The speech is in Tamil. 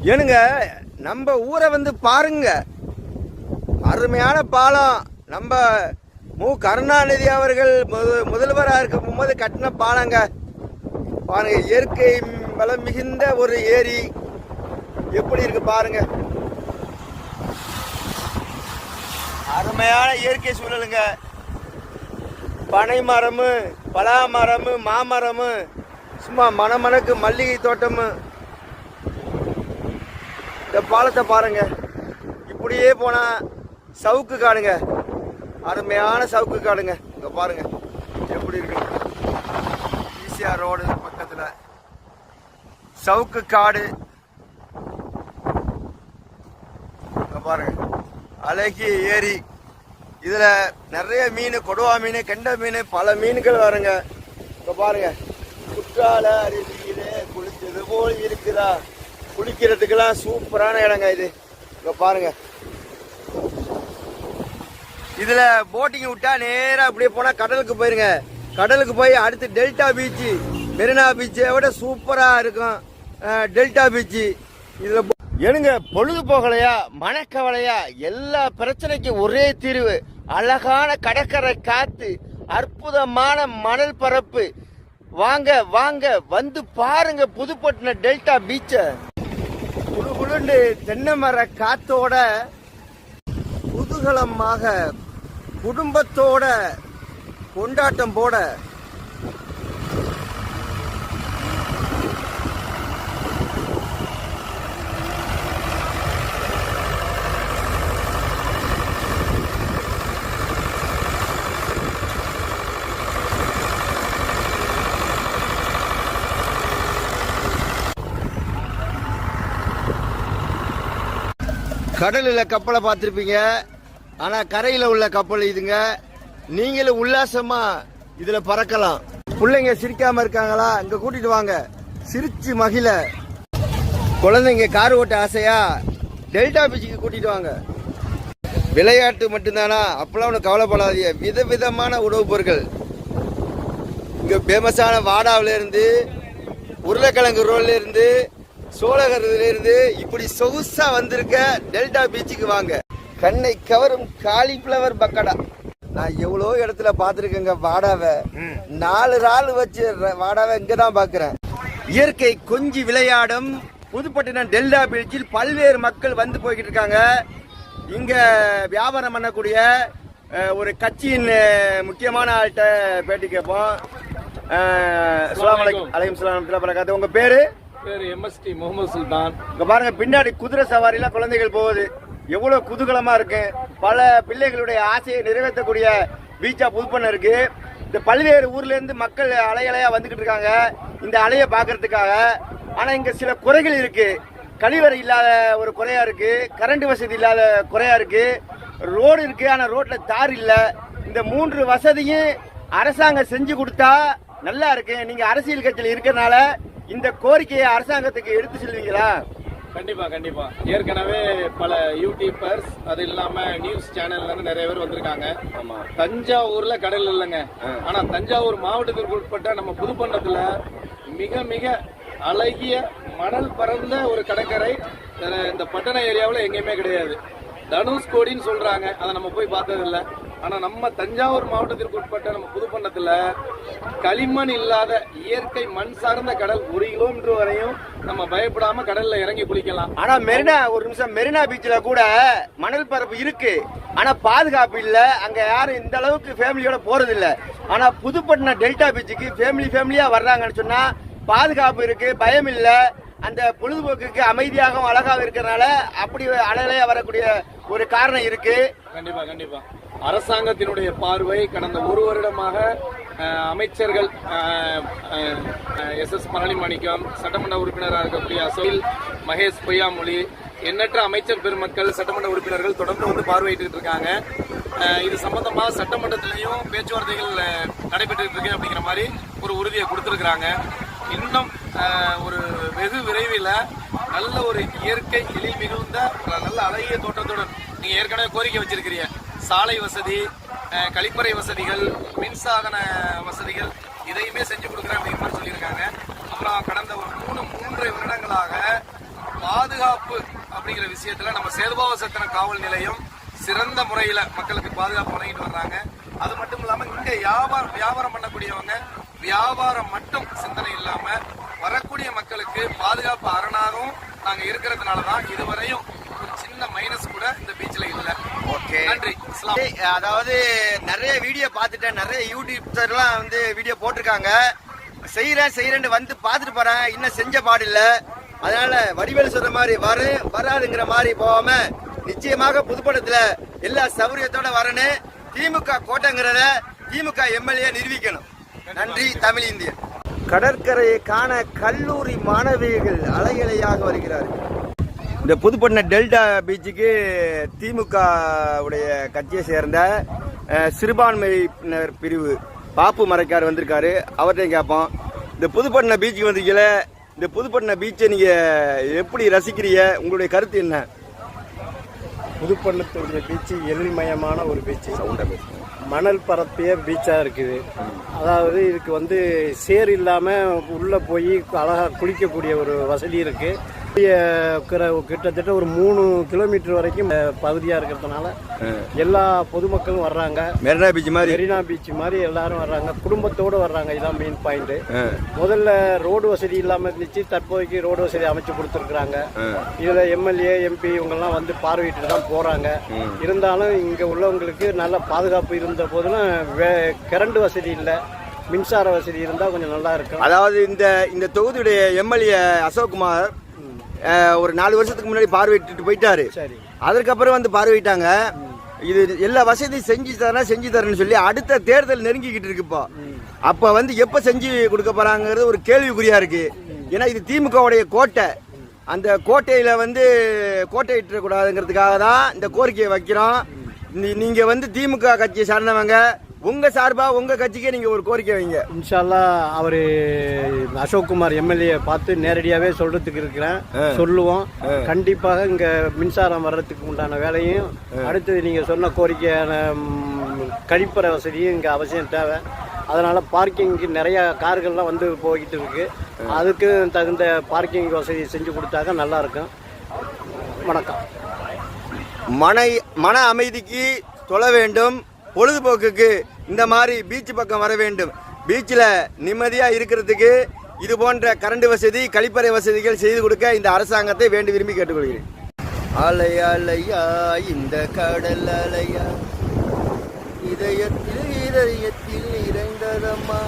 ஏனுங்க நம்ம ஊரை வந்து பாருங்க, அருமையான பாலம். நம்ம மு கருணாநிதி அவர்கள் முதல்வராக இருக்கும் போது கட்டின பாலங்க. பாருங்க, இயற்கை வளம் மிகுந்த ஒரு ஏரி எப்படி இருக்கு பாருங்க. அருமையான இயற்கை சூழலுங்க. பனை மரமு, பலா மரமு, மாமரமு, சும்மா மணமணக்கு மல்லிகை தோட்டமு. இந்த பாலத்தை பாருங்க, இப்படியே போனா சவுக்கு காடுங்க, அருமையான சவுக்கு காடுங்க. இங்க பாருங்க எப்படி இருக்கு. ஈசிஆர் ரோடு பக்கத்துல சவுக்கு காடு. இங்க பாருங்க, அழகிய ஏரி. இதுல நிறைய மீன், கொடுவா மீன், கெண்டை மீன், பல மீன்கள் வருங்க. இப்ப பாருங்க, குற்றால அருவியிலே குளிச்சது போல் இருக்குதா. குளிக்கிறதுக்கெல்லாம் சூப்பரான இடங்க இது. இப்ப பாருங்க, இதுல போட்டிங் விட்டா நேரா அப்படியே போனா கடலுக்கு போயிருங்க. கடலுக்கு போய் அடுத்து டெல்டா பீச்சு, மெரினா பீச்சை விட சூப்பரா இருக்கும் டெல்டா பீச்சு. இதுல ஏனுங்க பொழுது போகலையா, மனக்கவலையா, எல்லா பிரச்சனைக்கும் ஒரே தீர்வு. அழகான கடற்கரை காத்து, அற்புதமான மணல் பரப்பு. வாங்க வாங்க வந்து பாருங்க புதுப்பட்டினம் டெல்டா பீச்ச. குழுகுழுண்டு தென்னை மர காத்தோட குதூகலமாக குடும்பத்தோட கொண்டாட்டம் போட கடலில் கப்பலை பார்த்துருப்பீங்க, ஆனா கரையில உள்ள கப்பல் இதுங்க. நீங்களும் உல்லாசமா இதுல பறக்கலாம். பிள்ளைங்க சிரிக்காம இருக்காங்களா, இங்க கூட்டிட்டு வாங்க, சிரிச்சு மகிழ. குழந்தைங்க கார் ஓட்ட ஆசையா, டெல்டா பீச்சுக்கு கூட்டிட்டு வாங்க. விளையாட்டு மட்டும்தானா, அப்பெல்லாம் ஒன்றும் கவலைப்படாதீங்க. விதவிதமான உணவுப் பொருட்கள் இங்க ஃபேமஸான வாடாவில இருந்து, உருளைக்கிழங்கு ரோல்ல இருந்து, சோழகர்ல இருந்து, இப்படி சொகுசா வந்திருக்க டெல்டா பீச்சுக்கு வாங்க. கண்ணை கவரும் காலிஃபிளவர் பக்கடா. நான் எவ்வளோ இடத்துல பார்த்துருக்கேங்க வாடாவை. 4 நாள் வச்சு வாடாவை இங்கதான் பாக்குறேன். இயற்கை கொஞ்சி விளையாடும் புதுப்பட்டினம் டெல்டா பீச்சில் பல்வேறு மக்கள் வந்து போய்கிட்டு இருக்காங்க. இங்க வியாபாரம் பண்ணக்கூடிய ஒரு கட்சியின் முக்கியமான ஆள்கிட்ட பேட்டி கேட்போம். அலைக்கும் சலாம். உங்க பேரு? MST முகமது சுல்தான். இங்க பாருங்க, பின்னாடி குதிரை சவாரிலாம் குழந்தைகள் போகுது. எவ்வளவு குதூகலமா இருக்கு. பல பிள்ளைகளுடைய ஆசையை நிறைவேற்றக்கூடிய பீச்சா புதுப்பட்டினம் இருக்கு. இந்த பல்வேறு ஊர்ல இருந்து மக்கள் அலையலையா வந்துகிட்டு இருக்காங்க இந்த அலையை பாக்குறதுக்காக. ஆனா இங்க சில குறைகள் இருக்கு. கழிவறை இல்லாத ஒரு குறையா இருக்கு, கரண்ட் வசதி இல்லாத குறையா இருக்கு, ரோடு இருக்கு ஆனா ரோட்ல தார் இல்ல. இந்த 3 வசதியும் அரசாங்கம் செஞ்சு கொடுத்தா நல்லா இருக்கு. நீங்க அரசியல் கட்சியில் இருக்கிறனால இந்த கோரிக்கையை அரசாங்கத்துக்கு எடுத்து செல்வீங்களா? கண்டிப்பா கண்டிப்பா. ஏற்கனவே பல யூடியூபர்ஸ், அது இல்லாம நியூஸ் சேனல்ல இருந்து நிறைய பேர் வந்திருக்காங்க. தஞ்சாவூர்ல கடல் இல்லைங்க, ஆனா தஞ்சாவூர் மாவட்டத்திற்கு உட்பட்ட நம்ம புதுப்பட்டினத்துல மிக மிக அழகிய மணல் பறந்த ஒரு கடற்கரை இந்த பட்டண ஏரியாவில் எங்கேயுமே கிடையாது. தனுஷ்கோடின்னு சொல்றாங்க, அதை நம்ம போய் பார்த்தது இல்லை. ஆனா நம்ம தஞ்சாவூர் மாவட்டத்திற்கு உட்பட்ட நம்ம புதுப்பட்டினத்துல களிமண் இல்லாத இயற்கை மண் சார்ந்த கடல். 1 கிலோமீட்டர் வரையும் நம்ம பயப்படாம கடல்ல இறங்கி குளிக்கலாம். ஆனா மெரினா, ஒரு நிமிஷம், மெரினா பீச்ல கூட மணல் பரப்பு இருக்கு, ஆனா பாதுகாப்பு இல்ல. அங்க யாரும் இந்த அளவுக்கு ஃபேமிலியோட போறது இல்ல. ஆனா புதுப்பட்டினம் டெல்டா பீச்சுக்கு ஃபேமிலியா வர்றாங்கன்னு சொன்னா பாதுகாப்பு இருக்கு, பயம் இல்ல. அந்த பொழுதுபோக்குக்கு அமைதியாகவும் அழகாக இருக்கிறனால அப்படி அலையா வரக்கூடிய ஒரு காரணம் இருக்கு. கண்டிப்பா கண்டிப்பா. அரசாங்கத்தினுடைய பார்வை கடந்த 1 வருடமாக அமைச்சர்கள் SS பழனிமாணிக்கம், சட்டமன்ற உறுப்பினராக இருக்கக்கூடிய அசோல் மகேஷ் பொய்யாமொழி, எண்ணற்ற அமைச்சர் பெருமக்கள், சட்டமன்ற உறுப்பினர்கள் தொடர்ந்து வந்து பார்வையிட்டு இருக்காங்க. இது சம்பந்தமா சட்டமன்றத்திலையும் பேச்சுவார்த்தைகள் நடைபெற்று இருக்கு அப்படிங்கிற மாதிரி ஒரு உறுதியை கொடுத்திருக்கிறாங்க. இன்னும் ஒரு வெகு விரைவில் நல்ல ஒரு இயற்கை எழில் மிகுந்த நல்ல அழகிய தோட்டத்துடன் நீங்க ஏற்கனவே கோரிக்கை வச்சிருக்கிறீங்க. சாலை வசதி, கழிப்பறை வசதிகள், மின்சாதன வசதிகள், இதையுமே செஞ்சு கொடுக்குறேன் அப்படிங்கிற மாதிரி சொல்லியிருக்காங்க. அப்புறம் கடந்த ஒரு 3.5 வருடங்களாக பாதுகாப்பு அப்படிங்கிற விஷயத்துல நம்ம சேதுபாவசத்திரம் காவல் நிலையம் சிறந்த முறையில மக்களுக்கு பாதுகாப்பு வழங்கிட்டு வர்றாங்க. அது மட்டும் இல்லாம இங்க வியாபாரம் பண்ணக்கூடியவங்க வியாபாரம் மட்டும் சிந்தனை இல்லாம வரக்கூடிய மக்களுக்கு பாதுகாப்பு அரணாகவும் நாங்க இருக்கிறதுனாலதான் இதுவரையும் ஒரு சின்ன மைனஸ் கூட இந்த பீச்ல இல்ல. ஓகே, நன்றி. அதாவது நிறைய வீடியோ பார்த்துட்டேன், நிறைய யூடியூப்லாம் வந்து வீடியோ போட்டிருக்காங்க. செய்யறேன்னு வந்து பார்த்துட்டு போறேன், இன்னும் செஞ்ச பாடு இல்ல. அதனால வடிவேல் சொல்ற மாதிரி வராதுங்கிற மாதிரி போகாம நிச்சயமாக புதுப்படத்துல எல்லா சௌகரியத்தோட வரணும். திமுக கோட்டைங்கிறத திமுக எம்எல்ஏ நிரூபிக்கணும். நன்றி. தமிழ் இந்தியன். கடற்கரையை காண கல்லூரி மாணவிகள் அலையலையாக வருகிறார்கள். இந்த புதுப்பட்டின டெல்டா பீச்சுக்கு திமுக உடைய கட்சியை சேர்ந்த சிறுபான்மையினர் பிரிவு பாப்பு மரைக்கார் வந்திருக்காரு. அவர்கிட்ட கேட்போம், இந்த புதுப்பட்டின பீச்சுக்கு வந்திருக்கீங்கள, இந்த புதுப்பட்டின பீச்சை நீங்க எப்படி ரசிக்கிறீங்க, உங்களுடைய கருத்து என்ன? புதுப்பள்ளத்துடைய பீச்சு எழில்மயமான ஒரு பீச்சு, மணல் பரப்பிய பீச்சாக இருக்குது. அதாவது இதுக்கு வந்து சேர் இல்லாமல் உள்ளே போய் அழகாக குளிக்கக்கூடிய ஒரு வசதி இருக்குது. கிட்டத்தட்ட ஒரு 3 கிலோமீட்டர் வரைக்கும் பகுதியாக இருக்கிறதுனால எல்லா பொதுமக்களும் வர்றாங்க. மெரினா பீச் மாதிரி எல்லாரும் வர்றாங்க, குடும்பத்தோடு வர்றாங்க. இதான் மெயின் பாயிண்ட். முதல்ல ரோடு வசதி இல்லாமல் இருந்துச்சு, தற்போதைக்கு ரோடு வசதி அமைச்சு கொடுத்துருக்குறாங்க. இதுல எம்எல்ஏ எம்பி இவங்கெல்லாம் வந்து பார்வையிட்டு தான் போறாங்க. இருந்தாலும் இங்க உள்ளவங்களுக்கு நல்ல பாதுகாப்பு இருந்த போதிலும் கரண்ட் வசதி இல்லை, மின்சார வசதி இருந்தால் கொஞ்சம் நல்லா இருக்கும். அதாவது இந்த தொகுதியுடைய எம்எல்ஏ அசோக்குமார் ஒரு 4 வருஷத்துக்கு முன்னாடி பார்வையிட்டு போயிட்டாரு. அதற்கப்புறம் வந்து பார்வையிட்டாங்க. இது எல்லா வசதியும் செஞ்சு தரேன்னு சொல்லி அடுத்த தேர்தல் நெருங்கிக்கிட்டு இருக்கு. இப்போ அப்ப வந்து எப்ப செஞ்சு கொடுக்க போறாங்கிறது ஒரு கேள்விக்குறியா இருக்கு. ஏன்னா இது திமுகவுடைய கோட்டை. அந்த கோட்டையில வந்து கோட்டையிட்ட கூடாதுங்கிறதுக்காக தான் இந்த கோரிக்கையை வைக்கிறோம். நீங்க வந்து திமுக கட்சியை சார்ந்தவங்க, உங்க சார்பா உங்க கட்சிக்கே நீங்க ஒரு கோரிக்கை வைங்க. இன்ஷா அல்லாஹ் அவரு அசோக்குமார் எம்எல்ஏ பார்த்து நேரடியாவே சொல்றதுக்கு இருக்கிறேன், சொல்லுவோம். கண்டிப்பாக இங்க மின்சாரம் வர்றதுக்கு உண்டான வேலையும், அடுத்தது நீங்க சொன்ன கோரிக்கையான கழிப்பறை வசதியும் இங்க அவசியம் தேவை. அதனால பார்க்கிங்க்கு நிறைய கார்கள்லாம் வந்து போய்கிட்டு இருக்கு. அதுக்கு தகுந்த பார்க்கிங் வசதி செஞ்சு கொடுத்தாக்க நல்லா இருக்கும். வணக்கம். மன அமைதிக்கு தொழ வேண்டும், பொழுதுபோக்குக்கு இந்த மாதிரி பீச் பக்கம் வர வேண்டும். பீச்சில் நிம்மதியாக இருக்கிறதுக்கு இது போன்ற கரண்ட் வசதி, கழிப்பறை வசதிகள் செய்து கொடுக்க இந்த அரசாங்கத்தை வேண்டி விரும்பி கேட்டுக்கொள்கிறேன். அலையா இந்த கடல் அலையா இதயத்தில் நிறைந்ததம்மா.